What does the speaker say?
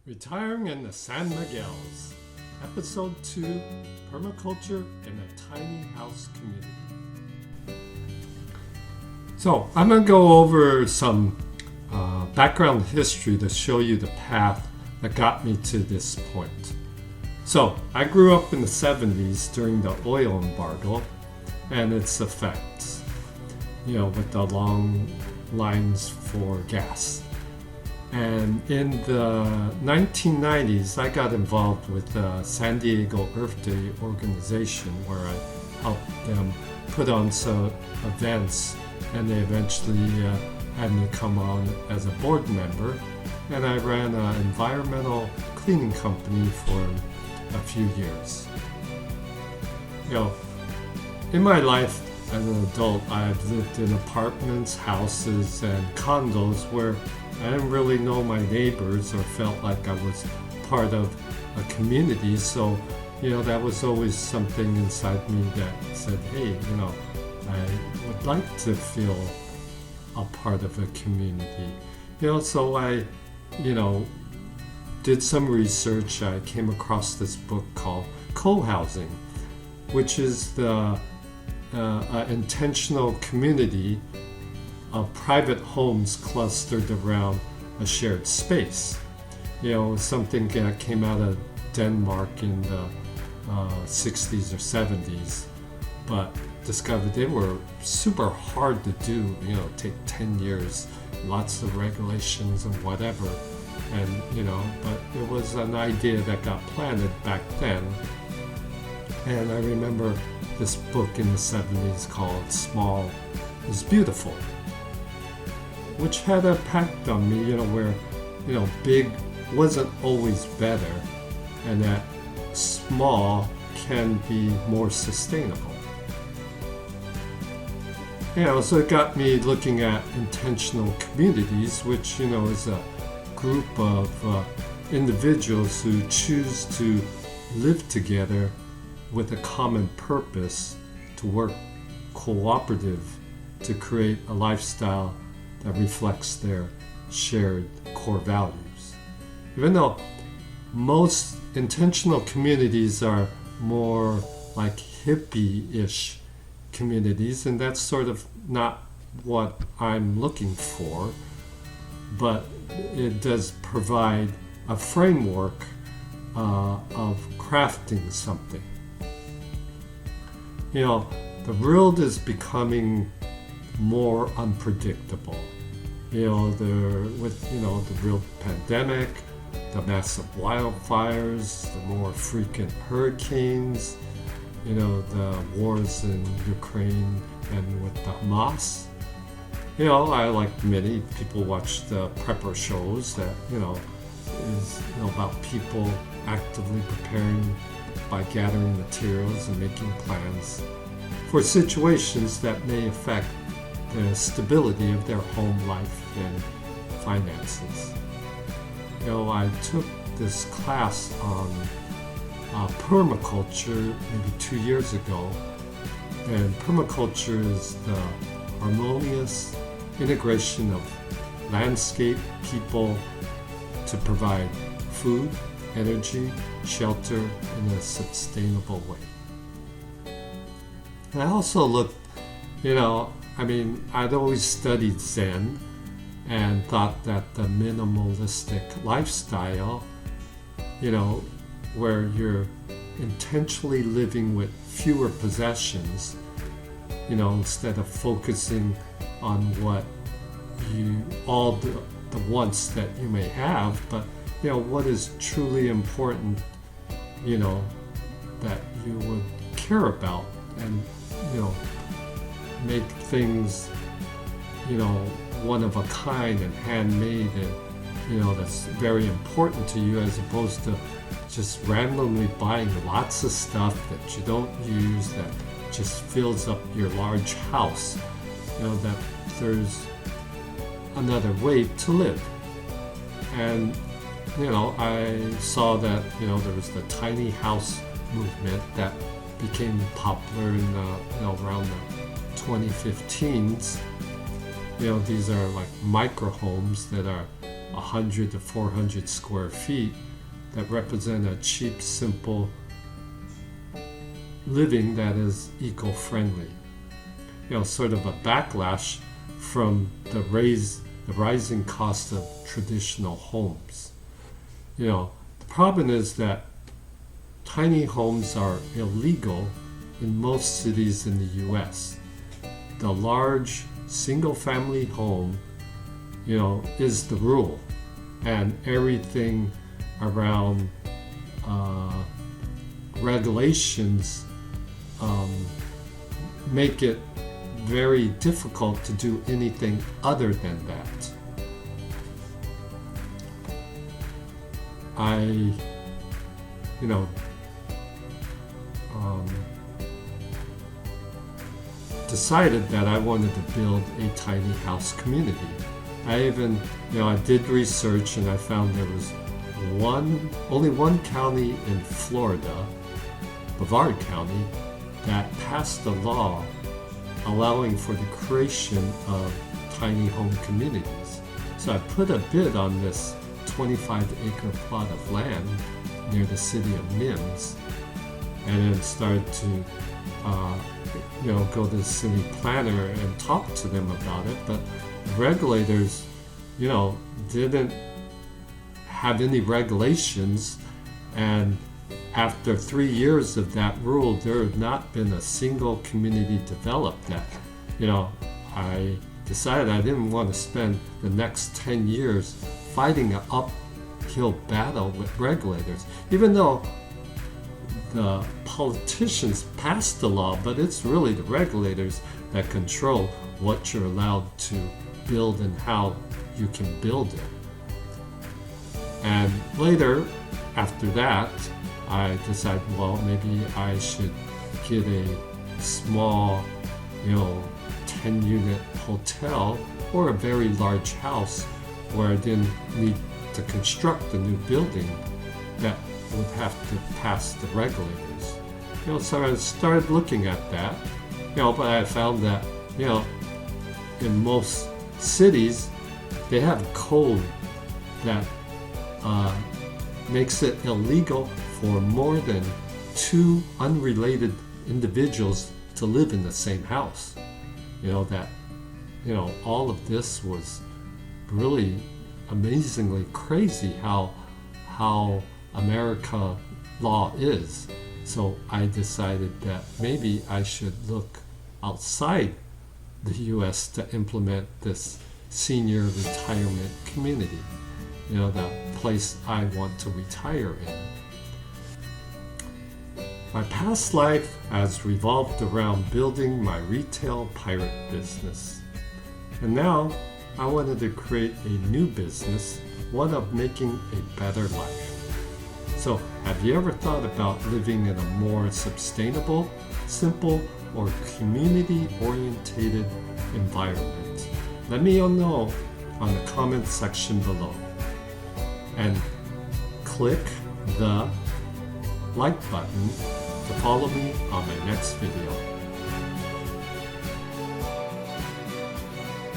Retiring in the San Miguels, Episode 2, Permaculture in a Tiny House Community. So, I'm going to go over some background history to show you the path that got me to this point. So, I grew up in the 70s during the oil embargo and its effects, with the long lines for gas. And in the 1990s, I got involved with the San Diego Earth Day organization, where I helped them put on some events, and they eventually had me come on as a board member. And I ran an environmental cleaning company for a few years. In my life as an adult, I've lived in apartments, houses, and condos where I didn't really know my neighbors or felt like I was part of a community. So, that was always something inside me that said, hey, I would like to feel a part of a community. So I, did some research. I came across this book called Co-Housing, which is the intentional community of private homes clustered around a shared space. Something that came out of Denmark in the 60s or 70s, but discovered they were super hard to do. Take 10 years, lots of regulations and whatever. And, but it was an idea that got planted back then. And I remember this book in the 70s called Small is Beautiful, which had an impact on me, where, big wasn't always better, and that small can be more sustainable. So it got me looking at intentional communities, which, is a group of individuals who choose to live together with a common purpose, to work cooperative, to create a lifestyle that reflects their shared core values. Even though most intentional communities are more like hippie-ish communities, and that's sort of not what I'm looking for, but it does provide a framework of crafting something. The world is becoming more unpredictable. With the real pandemic, the massive wildfires, the more frequent hurricanes, the wars in Ukraine and with the Hamas. I, like many people, watch the prepper shows that, is about people actively preparing by gathering materials and making plans for situations that may affect the stability of their home life and finances. I took this class on permaculture maybe 2 years ago, and permaculture is the harmonious integration of landscape, people to provide food, energy, shelter in a sustainable way. And I also looked, I'd always studied Zen and thought that the minimalistic lifestyle, where you're intentionally living with fewer possessions, instead of focusing on what all the wants that you may have, but, what is truly important, that you would care about, and, make things, one of a kind and handmade, and, that's very important to you, as opposed to just randomly buying lots of stuff that you don't use, that just fills up your large house. That there's another way to live. And, I saw that, there was the tiny house movement that became popular in around the 2015s. These are like micro homes that are 100 to 400 square feet that represent a cheap, simple living that is eco-friendly. Sort of a backlash from the rising cost of traditional homes. The problem is that tiny homes are illegal in most cities in the US. The large single-family home, is the rule, and everything around regulations make it very difficult to do anything other than that. I decided that I wanted to build a tiny house community. I did research, and I found there was only one county in Florida, Brevard County, that passed a law allowing for the creation of tiny home communities. So I put a bid on this 25-acre plot of land near the city of Mims, and then started to go to the city planner and talk to them about it. But regulators, didn't have any regulations, and after 3 years of that rule, there had not been a single community developed that, I decided I didn't want to spend the next 10 years fighting an uphill battle with regulators, even though the politicians passed the law, but it's really the regulators that control what you're allowed to build and how you can build it. And later, after that, I decided, well, maybe I should get a small, 10-unit hotel or a very large house where I didn't need to construct a new building that would have to pass the regulators. So I started looking at that, but I found that, in most cities, they have a code that makes it illegal for more than 2 unrelated individuals to live in the same house. All of this was really amazingly crazy how America law is. So I decided that maybe I should look outside the US to implement this senior retirement community, the place I want to retire in. My past life has revolved around building my retail pirate business. And now I wanted to create a new business, one of making a better life. So, have you ever thought about living in a more sustainable, simple, or community-oriented environment? Let me know on the comment section below. And click the like button to follow me on my next video.